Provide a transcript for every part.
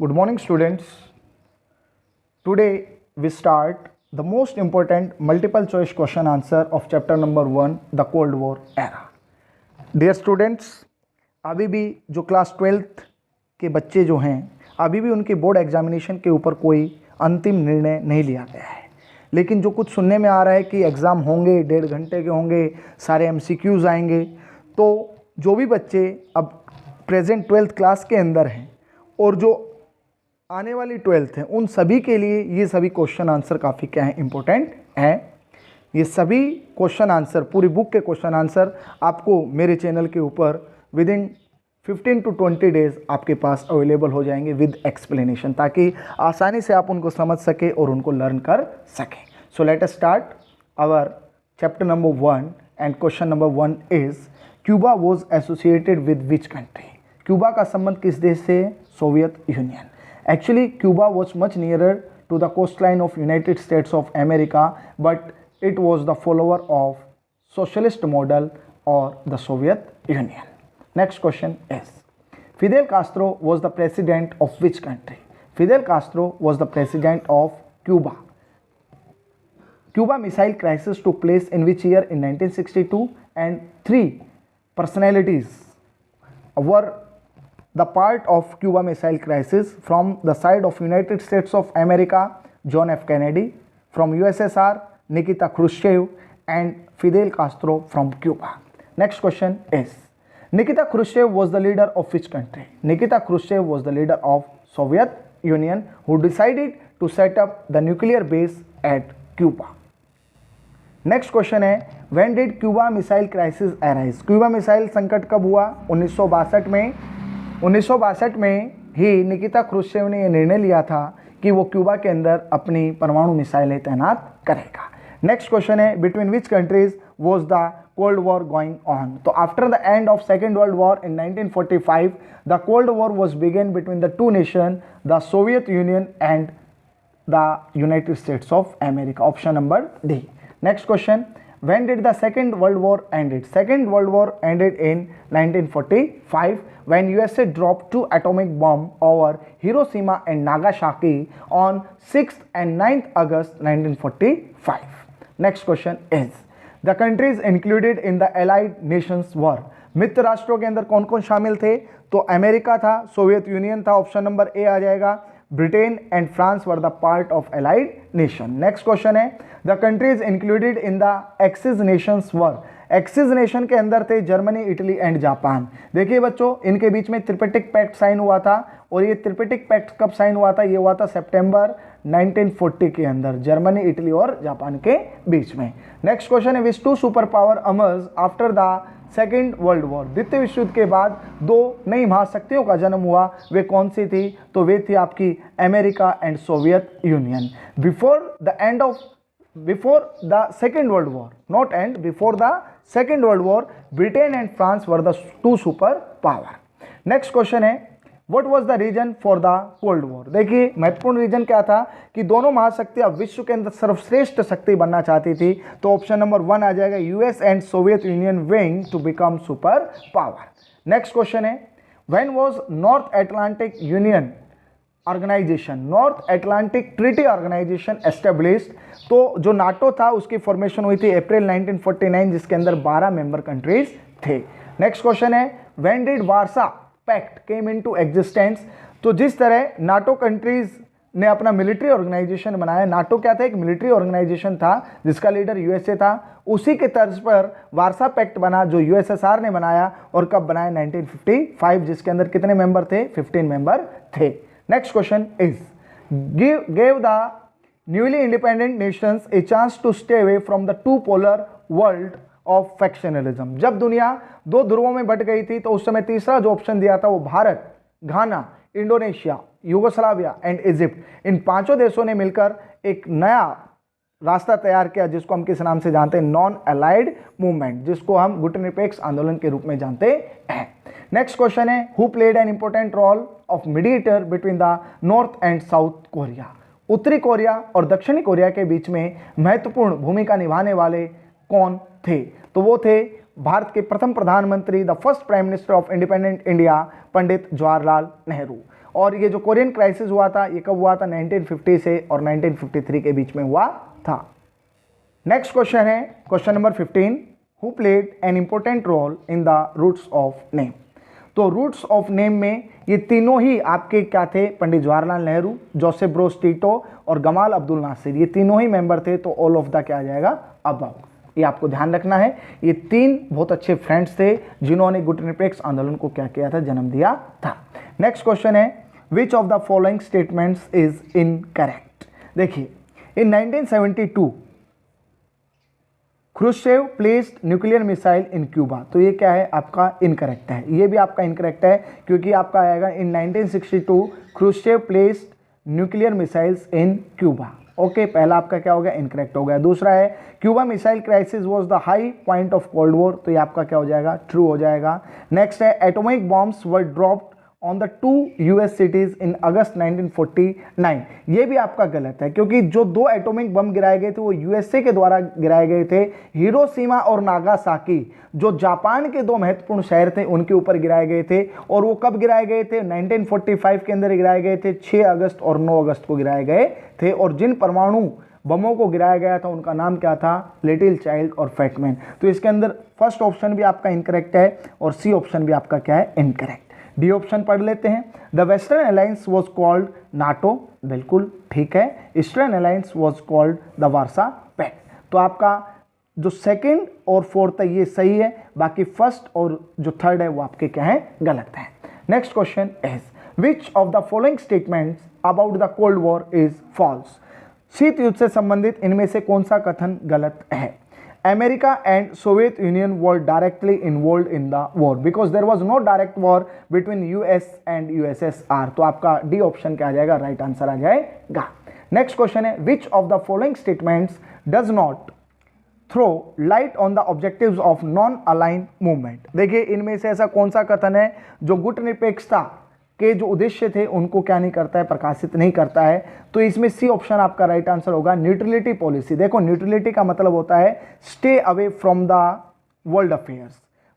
Good morning, students. Today we start the most important multiple choice question answer of chapter number 1, the Cold War era. Dear students, अभी भी जो class 12th के बच्चे जो हैं अभी भी उनके बोर्ड एग्जामिनेशन के ऊपर कोई अंतिम निर्णय नहीं लिया गया है, लेकिन जो कुछ सुनने में आ रहा है कि एग्ज़ाम होंगे, 1.5 घंटे के होंगे, सारे MCQs आएंगे, तो जो भी बच्चे अब प्रेजेंट 12th क्लास के अंदर हैं और जो आने वाली 12th है उन सभी के लिए ये सभी क्वेश्चन आंसर काफ़ी क्या है, इम्पोर्टेंट है। ये सभी क्वेश्चन आंसर, पूरी बुक के क्वेश्चन आंसर आपको मेरे चैनल के ऊपर विद इन 15 to 20 डेज आपके पास अवेलेबल हो जाएंगे विद एक्सप्लेनेशन, ताकि आसानी से आप उनको समझ सके और उनको लर्न कर सकें। So let us start our chapter number 1 and question number 1 is Cuba was associated with which country. क्यूबा का संबंध किस देश से? Soviet Union. Actually, Cuba was much nearer to the coastline of United States of America, but it was the follower of socialist model or the Soviet Union. Next question is, Fidel Castro was the president of which country? Fidel Castro was the president of Cuba. Cuba Missile Crisis took place in which year? In 1962, and 3 personalities were the part of Cuba Missile Crisis. From the side of United States of America, John F. Kennedy; from USSR, Nikita Khrushchev; and Fidel Castro from Cuba. Next question is, Nikita Khrushchev was the leader of which country? Nikita Khrushchev was the leader of Soviet Union, who decided to set up the nuclear base at Cuba. Next question है, when did Cuba missile crisis arise? Cuba missile संकट कब हुआ? 1962 में। 1962 में ही Nikita Khrushchev ने यह निर्णय लिया था कि वो क्यूबा के अंदर अपनी परमाणु मिसाइलें तैनात करेगा। नेक्स्ट क्वेश्चन है, between which countries was the cold war going on? तो after the end of second world war in 1945 the cold war was begin between the two nation, the Soviet Union and the United States of America. Option number D. Next question, when did the Second World War ended? Second World War ended in 1945 when USA dropped 2 atomic bombs over Hiroshima and Nagasaki on 6th and 9th August 1945. Next question is, the countries included in the Allied nations were? मित्र राष्ट्रों के अंदर कौन कौन शामिल थे? तो America था, Soviet Union था, ऑप्शन नंबर ए आ जाएगा। Britain and France were the part of allied nation. Next question है, the countries included in the axis nations were? Axis nation के अंदर थे जर्मनी, इटली एंड जापान। देखिए बच्चों, इनके बीच में त्रिपिटिक पैक्ट साइन हुआ था, और ये त्रिपिटिक पैक्ट कब साइन हुआ था? ये हुआ था सितंबर 1940 के अंदर, जर्मनी, इटली और जापान के बीच में। नेक्स्ट क्वेश्चन है, which two super power emerge after the second world war? द्वितीय विश्व युद्ध के बाद 2 नई महाशक्तियों का जन्म हुआ, वे कौन सी थी? तो वे थी आपकी America and Soviet union. Before the second world war, not end, before the second world war, Britain and France were the 2 super power. Next question है, what was the reason for the cold war? देखिए महत्वपूर्ण reason क्या था कि दोनों महाशक्तियां विश्व के अंदर सर्वश्रेष्ठ शक्ति बनना चाहती थी, तो ऑप्शन नंबर 1 आ जाएगा, US and Soviet Union wing to become super power. Next question है, when was North Atlantic union organisation, North Atlantic treaty organisation established? तो जो नाटो था उसकी फॉर्मेशन हुई थी अप्रैल 1949, जिसके अंदर 12 मेंबर कंट्रीज थे। नेक्स्ट क्वेश्चन है, when did Warsaw Pact came into existence? तो जिस तरह नाटो कंट्रीज ने अपना मिलिट्री ऑर्गेनाइजेशन बनाया, नाटो क्या था? एक मिलिट्री ऑर्गेनाइजेशन था जिसका लीडर यूएसए था, उसी के तर्ज पर वार्सा पैक्ट बना जो यूएसएसआर ने बनाया, और कब बनाया? 1955, जिसके अंदर कितने मेंबर थे? 15 मेंबर थे। Next question is, gave the newly independent nations a chance to stay away from the two polar world of factionalism? जब दुनिया 2 ध्रुवों में बट गई थी, तो उस समय तीसरा जो ऑप्शन दिया था वो भारत, घाना, इंडोनेशिया, युगोस्लाविया एंड इजिप्ट, इन 5 देशों ने मिलकर एक नया रास्ता तैयार किया, जिसको हम किस नाम से जानते हैं? नॉन अलाइड मूवमेंट, जिसको हम गुटनिरपेक्ष आंदोलन के रूप में जानते हैं। नेक्स्ट क्वेश्चन है, who played an important role of mediator between the North and South Korea? उत्तरी कोरिया और दक्षिणी कोरिया के बीच में महत्वपूर्ण भूमिका निभाने वाले कौन थे? तो वो थे भारत के प्रथम प्रधानमंत्री, the first prime minister of independent India, Pandit Jawaharlal Nehru. और ये जो कोरियन क्राइसिस हुआ था ये कब हुआ था, 1950 से और 1953 के बीच में हुआ था। नेक्स्ट क्वेश्चन है question number 15, who played an important role in the roots of name. तो रूट्स ऑफ नेम में ये तीनों ही आपके क्या थे, Pandit Jawaharlal Nehru, Joseph Broz Tito और गमाल अब्दुल नासिर, ये तीनों ही मेंबर थे। तो ऑल ऑफ द क्या आ जाएगा, अबव। ये आपको ध्यान रखना है, ये तीन बहुत अच्छे फ्रेंड्स थे जिन्होंने गुटनिरपेक्ष आंदोलन को क्या किया था, जन्म दिया था। नेक्स्ट क्वेश्चन है which of the following statements is incorrect. देखिए इन 1972 क्रुश्चेव प्लेस्ड न्यूक्लियर मिसाइल इन क्यूबा, तो ये क्या है आपका इनकरेक्ट है, ये भी आपका इनकरेक्ट है क्योंकि आपका आएगा इन 1962 क्रुश्चेव प्लेस्ड न्यूक्लियर मिसाइल्स इन क्यूबा। ओके, पहला आपका क्या हो गया, इनकरेक्ट हो गया। दूसरा है Cuba missile crisis was the high point of cold war, तो ये आपका क्या हो जाएगा, ट्रू हो जाएगा। नेक्स्ट है atomic bombs were dropped on the 2 US cities in August 1949, ये भी आपका गलत है क्योंकि जो 2 एटॉमिक बम गिराए गए थे वो USA के द्वारा गिराए गए थे। हिरोशिमा और नागासाकी जो जापान के 2 महत्वपूर्ण शहर थे उनके ऊपर गिराए गए थे, और वो कब गिराए गए थे, 1945 के अंदर गिराए गए थे, 6 अगस्त और 9 अगस्त को गिराए गए थे। और जिन परमाणु बमों को गिराया गया था उनका नाम क्या था, लिटिल चाइल्ड और फैटमैन। तो इसके अंदर फर्स्ट ऑप्शन भी आपका इनकरेक्ट है और सी ऑप्शन भी आपका क्या है, इनकरेक्ट। डी ऑप्शन पढ़ लेते हैं, the western alliance was called NATO, बिल्कुल ठीक है। Eastern alliance was called the Warsaw Pact. तो आपका जो सेकंड और फोर्थ है ये सही है, बाकी फर्स्ट और जो थर्ड है वो आपके क्या है, गलत है। Next question is which of the following statements about the cold War is false. शीत युद्ध से संबंधित इनमें से कौन सा कथन गलत है। America and Soviet Union were directly involved in the war because there was no direct war between US and USSR। तो आपका डी ऑप्शन क्या आ जाएगा, राइट आंसर आ जाएगा। नेक्स्ट क्वेश्चन है which of the following statements does not throw light on the objectives of non aligned movement. देखिए इनमें से ऐसा कौन सा कथन है जो गुटनिरपेक्षता के जो उद्देश्य थे उनको क्या नहीं करता है, प्रकाशित नहीं करता है। तो इसमें सी ऑप्शन आपका राइट आंसर होगा, न्यूट्रलिटी पॉलिसी। देखो न्यूट्रलिटी का मतलब होता है stay away from the world affairs,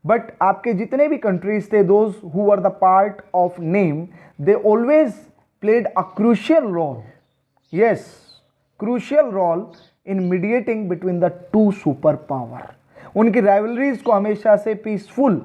but आपके जितने भी कंट्रीज थे those who were the part of NAM they always played a crucial role, yes crucial role in mediating between the 2 super power. उनकी rivalries को हमेशा से peaceful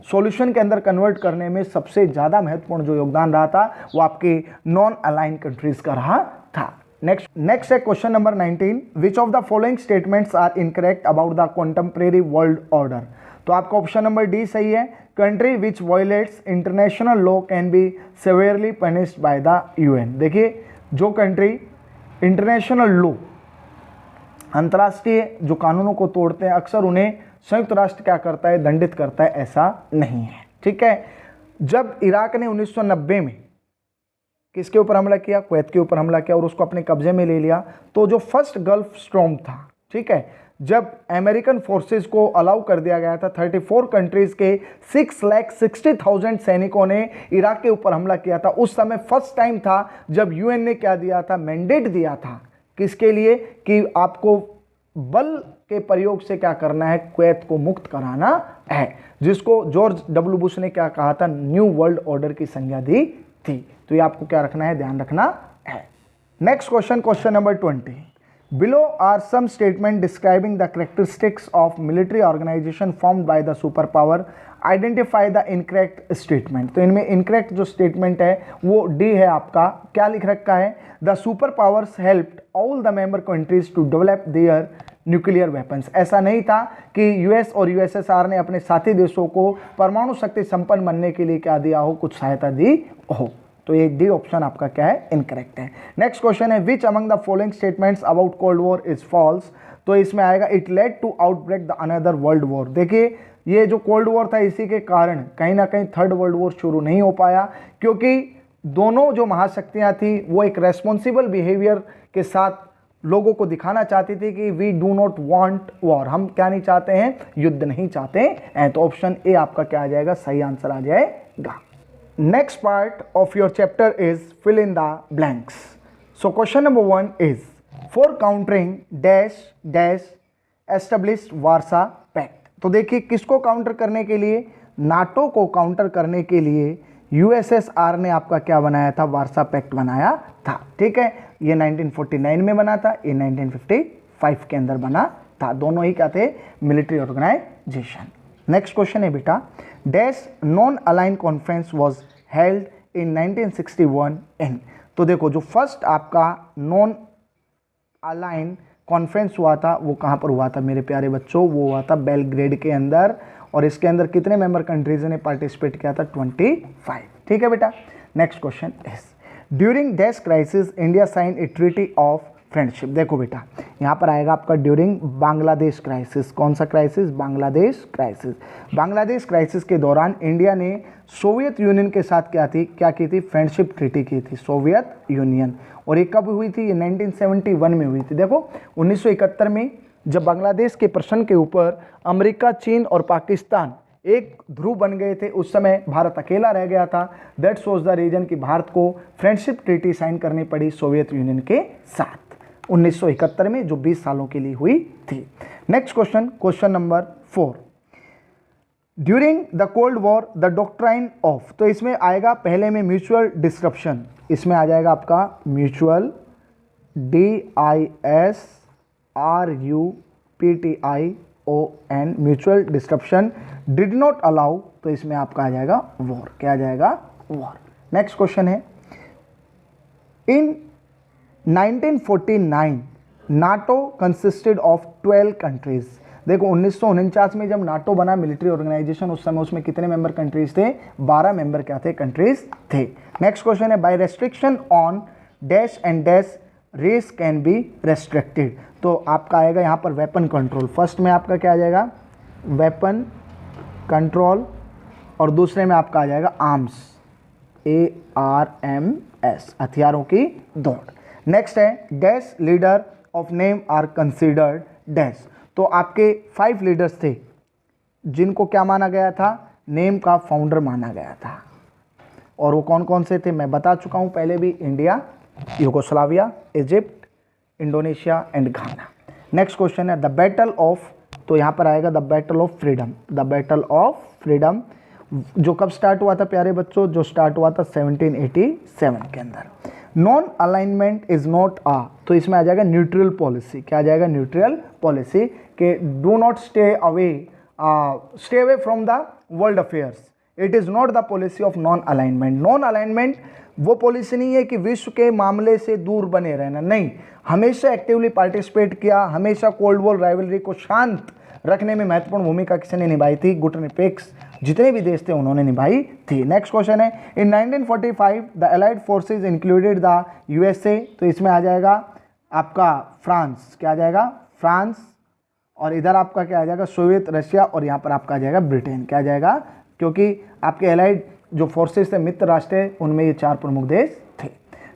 solution के अंदर कन्वर्ट करने में सबसे ज़्यादा महत्वपूर्ण जो योगदान रहा था वो आपके नॉन अलाइन कंट्रीज का रहा था। नेक्स्ट है question number 19, which of the following statements are incorrect about the contemporary world order. तो आपका ऑप्शन नंबर डी सही है, country which violates international law can be severely punished by the UN। देखिए जो कंट्री इंटरनेशनल लॉ अंतर्राष्ट्रीय जो कानूनों को तोड़ते हैं अक्सर उन्हें संयुक्त राष्ट्र क्या करता है, दंडित करता है, ऐसा नहीं है, ठीक है। जब इराक ने 1990 में किसके ऊपर हमला किया, कुवैत के ऊपर हमला किया और उसको अपने कब्जे में ले लिया, तो जो फर्स्ट गल्फ स्टॉर्म था, ठीक है, जब अमेरिकन फोर्सेस को अलाउ कर दिया गया था, 34 कंट्रीज के 6,60,000 सैनिकों ने इराक के ऊपर हमला किया था। उस समय फर्स्ट टाइम था जब UN ने क्या दिया था, मैंडेट दिया था किसके लिए, कि आपको बल के प्रयोग से क्या करना है, कुवैत को मुक्त कराना है, जिसको जॉर्ज W बुश ने क्या कहा था, न्यू वर्ल्ड ऑर्डर की संज्ञा दी थी। तो ये आपको क्या रखना है, ध्यान रखना है। Next question, question number 20, below are some statement describing the characteristics of military organisation formed by the super power, identify the incorrect statement. तो इनमें इनकरेक्ट जो स्टेटमेंट है वो डी है आपका, क्या लिख रखा है, the super powers helped all the member countries to develop their nuclear weapons. ऐसा नहीं था कि US और USSR ने अपने साथी देशों को परमाणु शक्ति संपन्न बनने के लिए क्या दिया हो, कुछ सहायता दी हो। तो ये डी ऑप्शन आपका क्या है, इनकरेक्ट है। नेक्स्ट क्वेश्चन है which among the following statements about Cold War is false. तो इसमें आएगा it led to outbreak the another world war. देखिए ये जो कोल्ड वॉर था इसी के कारण कहीं ना कहीं थर्ड वर्ल्ड वॉर शुरू नहीं हो पाया, क्योंकि दोनों जो महाशक्तियां थी वो एक रेस्पॉन्सिबल बिहेवियर के साथ लोगों को दिखाना चाहती थी कि we do not want war, हम क्या नहीं चाहते हैं, युद्ध नहीं चाहते हैं। तो ऑप्शन ए आपका क्या आ जाएगा, सही आंसर आ जाएगा। Next part of your chapter is fill in the blanks. So question number 1 is for countering dash dash established Warsaw Pact. तो देखिए किसको काउंटर करने के लिए, नाटो को काउंटर करने के लिए यूएसएसआर ने आपका क्या बनाया था, वार्सा पैक्ट बनाया था, ठीक है। ये 1949 में बना था, ये 1955 के अंदर बना था, दोनों ही क्या थे, मिलिट्री ऑर्गेनाइजेशन। नेक्स्ट क्वेश्चन है बेटा, dash non align conference was held in 1961 इन। तो देखो जो फर्स्ट आपका नॉन अलाइन कॉन्फ्रेंस हुआ था वो कहाँ पर हुआ था मेरे प्यारे बच्चों, वो हुआ था बेलग्रेड के अंदर, और इसके अंदर कितने मेंबर कंट्रीज ने पार्टिसिपेट किया था, 25, ठीक है बेटा। Next question is during dash crisis India sign a treaty of friendship. देखो बेटा यहाँ पर आएगा आपका ड्यूरिंग बांग्लादेश क्राइसिस, कौन सा crisis, Bangladesh crisis. Bangladesh crisis के दौरान इंडिया ने सोवियत यूनियन के साथ क्या की थी, फ्रेंडशिप ट्रीटी की थी, सोवियत यूनियन। और ये कब हुई थी, ये 1971 में हुई थी। देखो 1971 में जब बांग्लादेश के प्रश्न के ऊपर अमेरिका, चीन और पाकिस्तान एक ध्रुव बन गए थे, उस समय भारत अकेला रह गया था। दैट्स वाज द रीजन कि भारत को फ्रेंडशिप ट्रीटी साइन करनी पड़ी सोवियत यूनियन के साथ 1971 में, जो 20 सालों के लिए हुई थी। Next question, question number 4, during the cold war the doctrine of. तो इसमें आएगा पहले में म्यूचुअल डिस्रप्शन, इसमें आ जाएगा आपका mutual, DISRUPTION, mutual disruption did not allow, तो इसमें आपका आ जाएगा वॉर, क्या आ जाएगा, वॉर। नेक्स्ट क्वेश्चन है, इन 1949 नाटो कंसिस्टेड ऑफ 12 कंट्रीज। देखो 1949 में जब नाटो बना मिलिट्री ऑर्गेनाइजेशन, उस समय उसमें कितने मेंबर कंट्रीज थे, 12 मेंबर क्या थे, कंट्रीज थे। नेक्स्ट क्वेश्चन है, by restriction on dash and dash race can be restricted. तो आपका आएगा यहाँ पर वेपन कंट्रोल, फर्स्ट में आपका क्या आ जाएगा, वेपन कंट्रोल, और दूसरे में आपका आ जाएगा आर्म्स, ARMS, हथियारों की दौड़। नेक्स्ट है, dash leader of NAM are considered dash. तो आपके 5 लीडर्स थे जिनको क्या माना गया था, नेम का फाउंडर माना गया था, और वो कौन कौन से थे मैं बता चुका हूँ पहले भी, India, Yugoslavia, Egypt, Indonesia and Ghana. Next question है, द बैटल ऑफ, तो यहाँ पर आएगा the battle of freedom, the battle of freedom, जो कब स्टार्ट हुआ था प्यारे बच्चों, जो स्टार्ट हुआ था 1787 के अंदर। नॉन अलाइनमेंट इज नॉट आ, तो इसमें आ जाएगा न्यूट्रल पॉलिसी, क्या आ जाएगा, न्यूट्रल पॉलिसी, के do not stay away from the world affairs, it is not the policy of non alignment. Non alignment वो पॉलिसी नहीं है कि विश्व के मामले से दूर बने रहना, नहीं, हमेशा एक्टिवली पार्टिसिपेट किया, हमेशा कोल्ड वॉर राइवलरी को शांत रखने में महत्वपूर्ण भूमिका किसने निभाई थी, गुटनिरपेक्ष जितने भी देश थे उन्होंने निभाई थी। नेक्स्ट क्वेश्चन है, इन 1945 the allied forces included the USA, तो इसमें आ जाएगा आपका फ्रांस, क्या आ जाएगा, फ्रांस, और इधर आपका क्या आ जाएगा, सोवियत रशिया, और यहाँ पर आपका आ जाएगा ब्रिटेन, क्या आ जाएगा, क्योंकि आपके अलाइड जो फोर्सेस थे, मित्र राष्ट्र, उनमें ये 4 प्रमुख देश थे।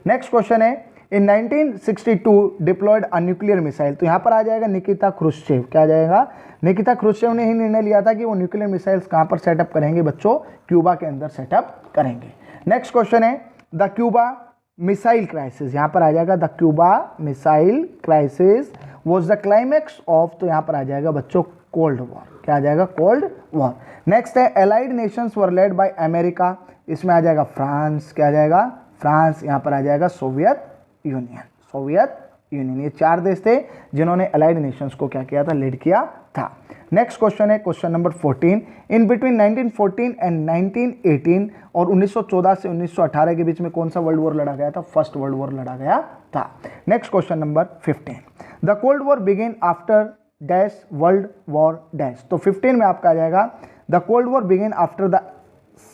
नेक्स्ट क्वेश्चन है, इन 1962 डिप्लॉयड अ न्यूक्लियर मिसाइल, तो यहाँ पर आ जाएगा निकिता क्रुश्चेव, क्या आ जाएगा, निकिता क्रुश्चेव ने ही निर्णय लिया था कि वो न्यूक्लियर मिसाइल्स कहाँ पर सेटअप करेंगे बच्चों, क्यूबा के अंदर सेटअप करेंगे। नेक्स्ट क्वेश्चन है, द क्यूबा मिसाइल क्राइसिस, यहाँ पर आ जाएगा the Cuba missile crisis was the climax of, तो यहाँ पर आ जाएगा बच्चों कोल्ड वॉर, क्या आ जाएगा, कोल्ड वॉर। नेक्स्ट है, allied Nations were led by America, इसमें आ जाएगा फ्रांस, क्या आ जाएगा, फ्रांस, यहाँ पर आ जाएगा सोवियत यूनियन, सोवियत यूनियन। ये 4 देश थे जिन्होंने अलाइड नेशंस को क्या किया था, लीड किया था। नेक्स्ट क्वेश्चन है, question number 14, in between 1914 and 1918, और 1914 से 1918 के बीच में कौन सा वर्ल्ड वॉर लड़ा गया था, फर्स्ट वर्ल्ड वॉर लड़ा गया था। Next question number 15, the cold war begin after dash world war dash, तो 15 में आपका आ जाएगा the cold war begin after the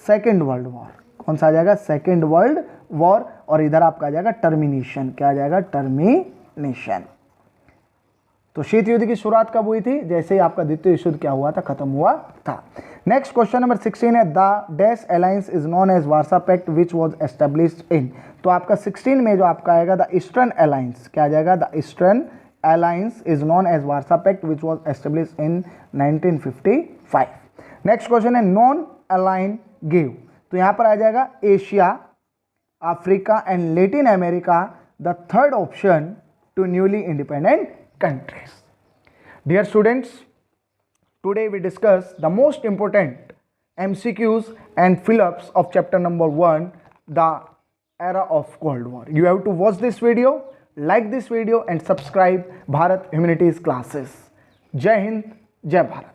second world war, कौन सा आ जाएगा, सेकेंड वर्ल्ड वॉर, और इधर आपका आ जाएगा टर्मिनेशन, क्या आ जाएगा, टर्मिनेशन। तो शीत युद्ध की शुरुआत कब हुई थी, जैसे ही आपका द्वितीय विश्व युद्ध क्या हुआ था, खत्म हुआ था। नेक्स्ट क्वेश्चन नंबर 16 है, the dash alliance is known as Warsaw Pact which was established in, तो आपका 16 में जो आपका आएगा द ईस्टर्न अलायंस, क्या आ जाएगा, the eastern alliance is known as Warsaw Pact which was established in 1955। Next question है, नॉन अलाइन गिव, तो यहाँ पर आ जाएगा Asia, Africa and Latin America the third option to newly independent countries. Dear students, today we discuss the most important MCQs and fill-ups of chapter number 1, the era of Cold War. You have to watch this video, like this video and subscribe Bharat Humanities classes. Jai Hind, Jai Bharat.